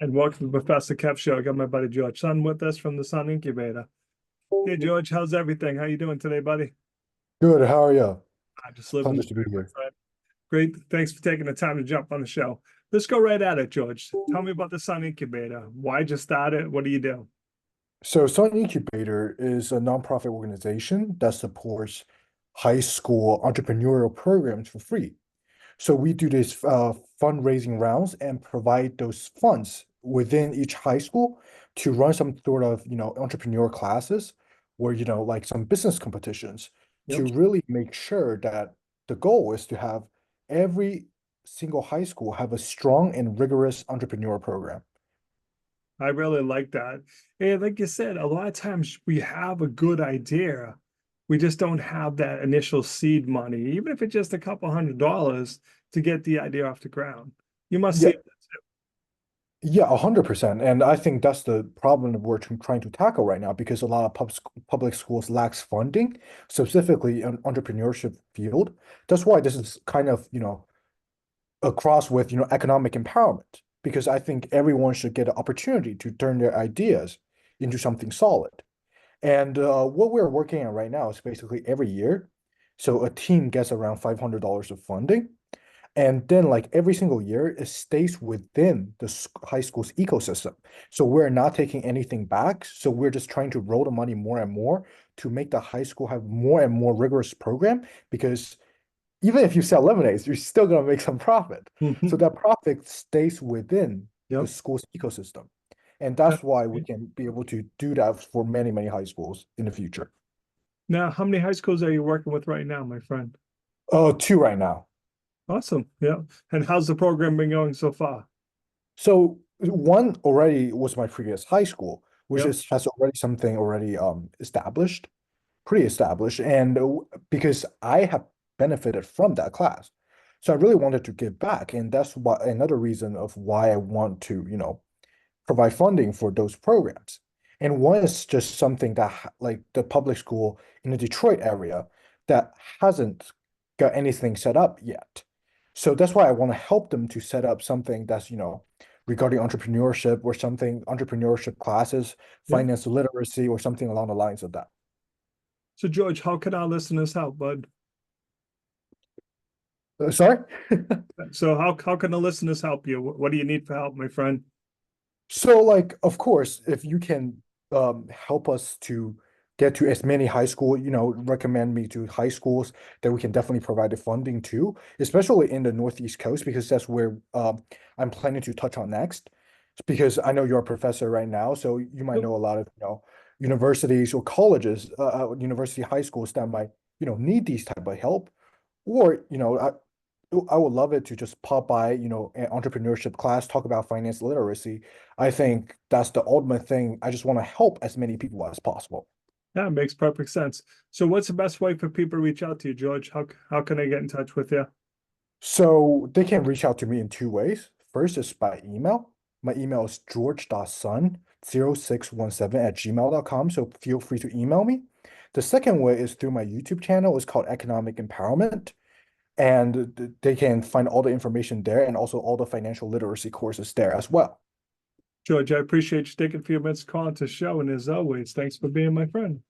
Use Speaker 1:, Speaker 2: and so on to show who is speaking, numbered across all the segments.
Speaker 1: And welcome to Professor Kev Show. I got my buddy George Sun with us from the Sun Incubator. Hey George, how's everything? How you doing today, buddy?
Speaker 2: Good. How are you?
Speaker 1: I just living
Speaker 2: Pleasure
Speaker 1: the
Speaker 2: to be
Speaker 1: dream, my
Speaker 2: here.
Speaker 1: friend. Great. Thanks for taking the time to jump on the show. Let's go right at it, George. Tell me about the Sun Incubator. Why'd you start it? What do you do?
Speaker 2: So, Sun Incubator is a nonprofit organization that supports high school entrepreneurial programs for free. So, we do this fundraising rounds and provide those funds within each high school to run some sort of, entrepreneur classes or, like some business competitions
Speaker 1: Yep.
Speaker 2: to really make sure that the goal is to have every single high school have a strong and rigorous entrepreneur program.
Speaker 1: I really like that. And like you said, a lot of times we have a good idea. We just don't have that initial seed money, even if it's just a couple $100 to get the idea off the ground. You must
Speaker 2: Yeah,
Speaker 1: see.
Speaker 2: Yeah, 100%. And I think that's the problem that we're trying to tackle right now because a lot of public schools lacks funding, specifically in entrepreneurship field. That's why this is kind of, across with, economic empowerment, because I think everyone should get an opportunity to turn their ideas into something solid. And what we're working on right now is basically every year. So a team gets around $500 of funding. And then, like every single year, it stays within the high school's ecosystem. So we're not taking anything back. So we're just trying to roll the money more and more to make the high school have more and more rigorous program. Because even if you sell lemonades, you're still gonna make some profit. So
Speaker 1: Mhm.
Speaker 2: that profit stays within the
Speaker 1: Yep.
Speaker 2: school's ecosystem. And that's why we can be able to do that for many, many high schools in the future.
Speaker 1: Now, how many high schools are you working with right now, my friend?
Speaker 2: Oh, two right now.
Speaker 1: Awesome. Yeah. And how's the program been going so far?
Speaker 2: So one already was my previous high school, which
Speaker 1: Yep.
Speaker 2: is has already something already established, pretty established, and because I have benefited from that class, so I really wanted to give back, and that's why another reason of why I want to, provide funding for those programs. And one is just something that like the public school in the Detroit area that hasn't got anything set up yet. So that's why I want to help them to set up something that's, regarding entrepreneurship or something, entrepreneurship classes,
Speaker 1: Yep.
Speaker 2: finance literacy, or something along the lines of that.
Speaker 1: So, George, how can our listeners help, bud?
Speaker 2: Sorry?
Speaker 1: So, how can the listeners help you? What do you need for help, my friend?
Speaker 2: So, like, of course, if you can help us to get to as many high school, recommend me to high schools that we can definitely provide the funding to, especially in the Northeast Coast, because that's where I'm planning to touch on next. Because I know you're a professor right now, so you might
Speaker 1: Yep.
Speaker 2: know a lot of, universities or colleges, university high schools that might, need these type of help. Or, I would love it to just pop by, an entrepreneurship class, talk about finance literacy. I think that's the ultimate thing. I just want to help as many people as possible.
Speaker 1: Yeah, it makes perfect sense. So, what's the best way for people to reach out to you, George? How can I get in touch with you?
Speaker 2: So they can reach out to me in two ways. First is by email. My email is george.sun0617@gmail.com. So feel free to email me. The second way is through my YouTube channel. It's called Economic Empowerment. And they can find all the information there and also all the financial literacy courses there as well.
Speaker 1: George, I appreciate you taking a few minutes to call into the show. And as always, thanks for being my friend.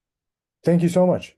Speaker 2: Thank you so much.